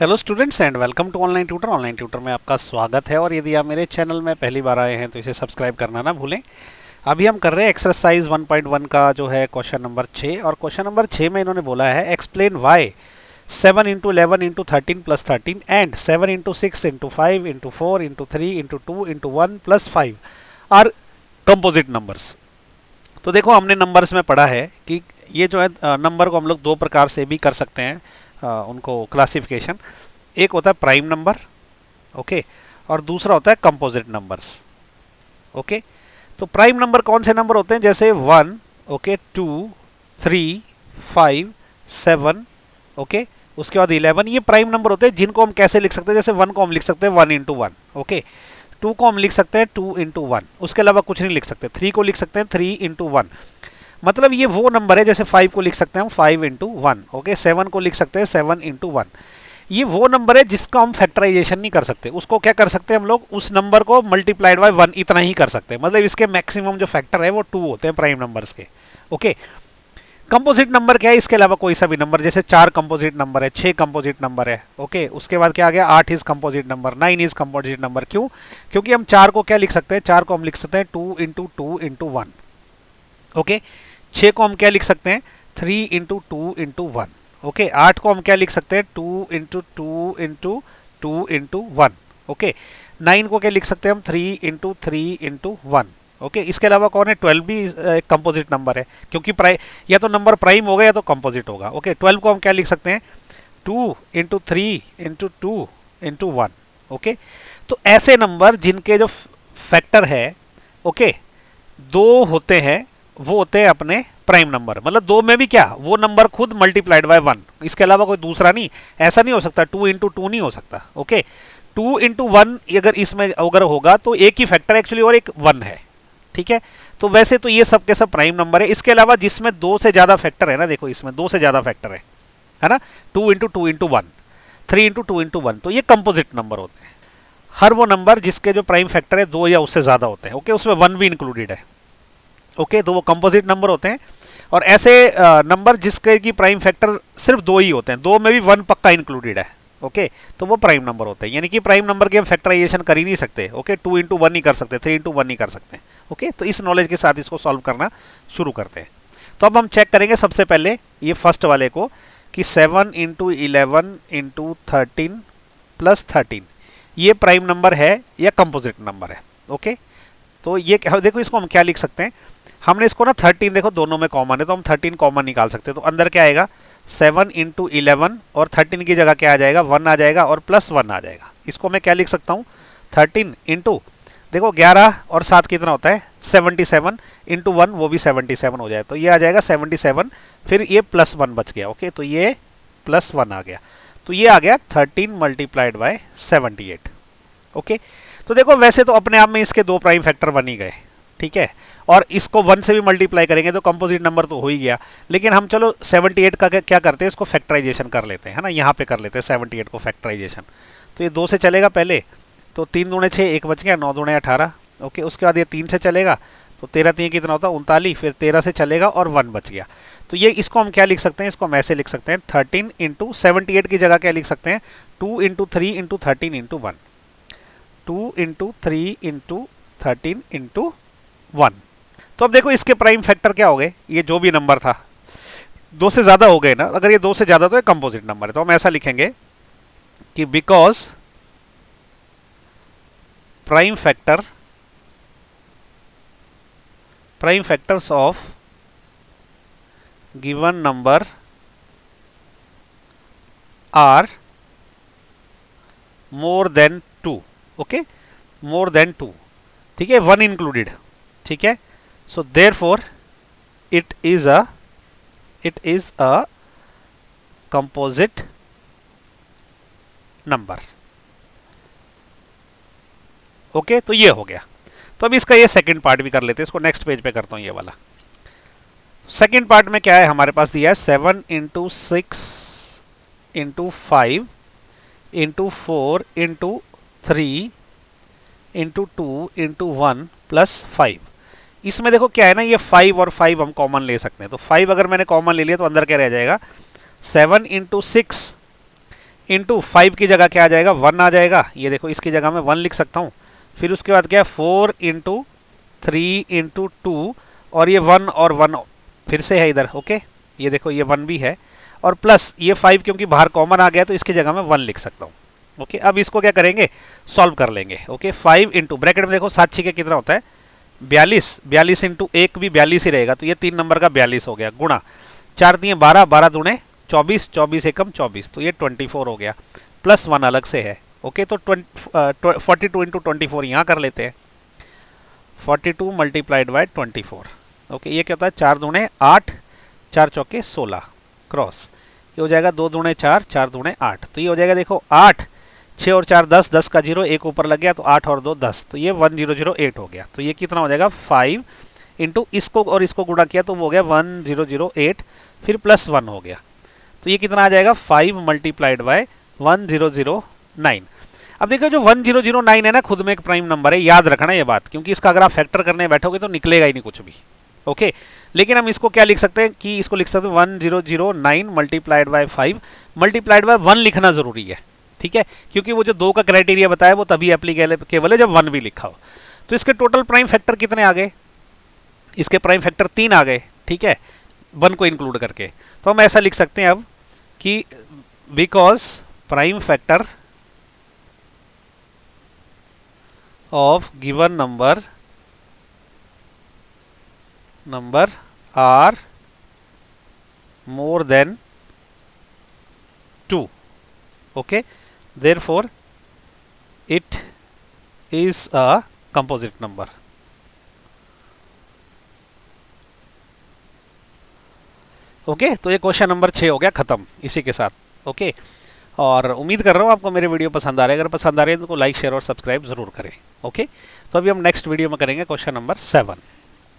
Hello students and welcome to online tutor. Online tutor में आपका स्वागत है और यदि आप मेरे चैनल में पहली बार आए हैं तो इसे सब्सक्राइब करना ना भूलें। अभी हम कर रहे हैं एक्सरसाइज 1.1 का जो है क्वेश्चन नंबर 6 और क्वेश्चन नंबर 6 में इन्होंने बोला है explain why 7 into 11 into 13 plus 13 and 7 into 6 into 5 into 4 into 3 into 2 into 1 plus 5 are composite numbers. तो देखो हमने नंबर्स में पढ़ा है कि ये जो है नंबर को हम लोग दो प्रकार से भी कर सकते हैं, उनको क्लासिफिकेशन। एक होता है प्राइम नंबर, ओके, और दूसरा होता है कंपोजिट नंबर्स, ओके। तो प्राइम नंबर कौन से नंबर होते हैं? जैसे 1, ओके, 2, 3, 5, 7, ओके, उसके बाद 11। ये प्राइम नंबर होते हैं जिनको हम कैसे लिख सकते हैं? जैसे 1 को हम लिख सकते हैं 1 इंटू 1, ओके। 2 को हम लिख सकते हैं 2 इंटू 1, उसके अलावा कुछ नहीं लिख सकते। 3 को लिख सकते हैं 3 इंटू 1, मतलब ये वो नंबर है। जैसे 5 को लिख सकते हैं हम 5 इंटू 1, ओके। 7 को लिख सकते हैं 7 इंटू 1। ये वो नंबर है जिसका हम फैक्टराइजेशन नहीं कर सकते। उसको क्या कर सकते हैं हम लोग? उस नंबर को मल्टीप्लाइड बाय 1 इतना ही कर सकते हैं। मतलब इसके मैक्सिमम जो फैक्टर है वो 2 होते हैं प्राइम नंबर्स के, ओके। कंपोजिट नंबर क्या है? इसके अलावा कोई सा भी नंबर, जैसे 4 कंपोजिट नंबर है, 6 कंपोजिट नंबर है, ओके। उसके बाद क्या आ गया? 8 is composite number, 9 is composite number. क्यों? क्योंकि हम 4 को क्या लिख सकते हैं? 4 को हम लिख सकते हैं 2 इंटू 2 इंटू 1, ओके। 6 को हम क्या लिख सकते हैं? 3 इंटू 2 इंटू 1, ओके। 8 को हम क्या लिख सकते हैं? 2 इंटू 2 इंटू 2 इंटू 1, ओके। 9 को क्या लिख सकते हैं हम? 3 इंटू 3 इंटू 1, ओके। इसके अलावा कौन है? 12 भी एक कंपोजिट नंबर है, क्योंकि या तो नंबर प्राइम होगा या तो कंपोजिट होगा, ओके। 12 को हम क्या लिख सकते हैं? 2 इंटू 3 इंटू 2 इंटू 1, ओके। तो ऐसे नंबर जिनके जो फैक्टर है, ओके, दो होते हैं, वो होते हैं अपने प्राइम नंबर। मतलब दो में भी क्या, वो नंबर खुद मल्टीप्लाइड बाय 1, इसके अलावा कोई दूसरा नहीं। ऐसा नहीं हो सकता 2 इंटू 2 नहीं हो सकता, ओके। 2 इंटू 1 अगर इसमें अगर होगा तो एक ही फैक्टर एक्चुअली और एक 1 है, ठीक है। तो वैसे तो ये सब के सब प्राइम नंबर है। इसके अलावा जिसमें 2 से ज्यादा फैक्टर है ना, देखो इसमें 2 से ज्यादा फैक्टर है ना, 2 इंटू 2 इंटू 1, 3 इंटू 2 इंटू 1, तो ये कंपोजिट नंबर होते हैं। हर वो नंबर जिसके जो प्राइम फैक्टर है 2 या उससे ज्यादा होते हैं, ओके, उसमें 1 भी इंक्लूडेड है, ओके। तो वो कंपोजिट नंबर होते हैं। और ऐसे नंबर जिसके की प्राइम फैक्टर सिर्फ 2 ही होते हैं, 2 में भी 1 पक्का इंक्लूडेड है, ओके, तो वो प्राइम नंबर होते हैं। यानी कि प्राइम नंबर के हम फैक्टराइजेशन कर ही नहीं सकते, ओके। 2 इंटू 1 नहीं कर सकते, 3 इंटू 1 नहीं कर सकते, ओके। तो इस नॉलेज के साथ इसको सॉल्व करना शुरू करते हैं। तो अब हम चेक करेंगे सबसे पहले ये फर्स्ट वाले को कि 7 इंटू 11 इंटू 13 प्लस 13 ये प्राइम नंबर है या कंपोजिट नंबर है, ओके। तो ये देखो, इसको हम क्या लिख सकते हैं? हमने इसको ना 13, देखो दोनों में कॉमन है तो हम 13 कॉमन निकाल सकते हैं। तो अंदर क्या आएगा? 7 इंटू 11 और 13 की जगह क्या आ जाएगा? 1 आ जाएगा और प्लस 1 आ जाएगा। इसको मैं क्या लिख सकता हूँ? 13 इंटू, देखो 11 और 7 कितना होता है? 77 इंटू 1, वो भी 77 हो जाए, तो ये आ जाएगा 77, फिर ये प्लस 1 बच गया, ओके। तो ये प्लस 1 आ गया, तो ये आ गया 13 मल्टीप्लाइड बाय 78, ओके। तो देखो वैसे तो अपने आप में इसके दो प्राइम फैक्टर बन ही गए, ठीक है। और इसको 1 से भी मल्टीप्लाई करेंगे तो कंपोजिट नंबर तो हो ही गया। लेकिन हम चलो 78 का क्या करते हैं? इसको फैक्टराइजेशन कर लेते हैं, है ना। यहाँ पे कर लेते हैं 78 को फैक्टराइजेशन। तो ये 2 से चलेगा पहले, तो 3 दूने 6, 1 बच गया, 9 दूने 18, ओके। उसके बाद ये 3 से चलेगा, तो 13 3 कितना होता है? 39, फिर 13 से चलेगा और 1 बच गया। तो ये इसको हम क्या लिख सकते हैं? इसको हम ऐसे लिख सकते हैं 13 इंटू 78 की जगह क्या लिख सकते हैं? 2 into 3 into 13 into 1, 2 into 3 into 13 into 1। तो अब देखो इसके प्राइम फैक्टर क्या हो गए? ये जो भी नंबर था 2 से ज्यादा हो गए ना। अगर ये 2 से ज्यादा तो ये कंपोजिट नंबर है। तो हम ऐसा लिखेंगे कि because prime factors of given number are more than 2, okay, more than 2, ठीक है, 1 इंक्लूडेड, ठीक है। So therefore it is a composite number, okay. तो ये हो गया। तो अब इसका ये सेकंड पार्ट भी कर लेते हैं। इसको नेक्स्ट पेज पे करता हूं ये वाला। सेकंड पार्ट में क्या है? हमारे पास दिया है 7 into 6 into 5 into 4 into 3 into 2 into 1 plus 5। इसमें देखो क्या है ना, ये 5 और 5 हम कॉमन ले सकते हैं। तो 5 अगर मैंने कॉमन ले लिया तो अंदर क्या रह जाएगा? 7 इंटू 6 इंटू 5 की जगह क्या आ जाएगा, 1 आ जाएगा। ये देखो इसकी जगह मैं 1 लिख सकता हूँ। फिर उसके बाद क्या है, 4 इंटू 3 इंटू 2, और ये 1 और 1 फिर से है इधर। ओके, ये देखो ये 1 भी है, और प्लस ये 5 क्योंकि बाहर कॉमन आ गया तो इसकी जगह मैं 1 लिख सकता हूँ। ओके, अब इसको क्या करेंगे, सॉल्व कर लेंगे। ओके, 5 इंटू ब्रैकेट में देखो 7 6 कितना होता है, 42, 42 इंटू 1 भी 42 ही रहेगा, तो ये 3 नंबर का 42 हो गया, गुणा 4 दिए 12, 12 दूने 24, 24 एकम 24, तो ये 24 हो गया, प्लस 1 अलग से है। ओके, तो 42 इंटू 24 यहाँ कर लेते हैं, 42 मल्टीप्लाइड बाय 24। ओके, ये क्या होता है, 4 दूने 8, 4 चौके 16 क्रॉस, ये हो जाएगा 2 दूने 4, 4 दूने 8, तो ये हो जाएगा देखो 8, 6 और 4 10, 10 का 0 एक ऊपर लग गया तो 8 और 2 10, तो ये 1008 हो गया। तो ये कितना हो जाएगा, 5 इंटू इसको और इसको गुणा किया तो वो हो गया 1008, फिर प्लस 1 हो गया, तो ये कितना आ जाएगा, 5 मल्टीप्लाइड बाय 1009। अब देखो जो 1009 है ना, खुद में एक प्राइम नंबर है, याद रखना ये बात, क्योंकि इसका अगर आप फैक्टर करने बैठोगे तो निकलेगा ही नहीं कुछ भी। ओके, लेकिन हम इसको क्या लिख सकते हैं कि इसको लिख सकते हैं 1009 मल्टीप्लाइड बाय 5 मल्टीप्लाइड बाय 1 लिखना जरूरी है। ठीक है, क्योंकि वो जो 2 का क्राइटेरिया बताया वो तभी एप्लीकेबल है जब 1 भी लिखा हो। तो इसके टोटल प्राइम फैक्टर कितने आ गए, इसके प्राइम फैक्टर 3 आ गए। ठीक है, 1 को इंक्लूड करके, तो हम ऐसा लिख सकते हैं अब कि because prime factor of given number are more than 2. Okay, therefore it is a composite number. Okay, तो ये क्वेश्चन नंबर 6 हो गया खत्म इसी के साथ। ओके, और उम्मीद कर रहा हूँ आपको मेरे वीडियो पसंद आ रहे हैं। अगर पसंद आ रहे हैं तो लाइक शेयर और सब्सक्राइब जरूर करें। ओके, तो अभी हम नेक्स्ट वीडियो में करेंगे क्वेश्चन नंबर 7।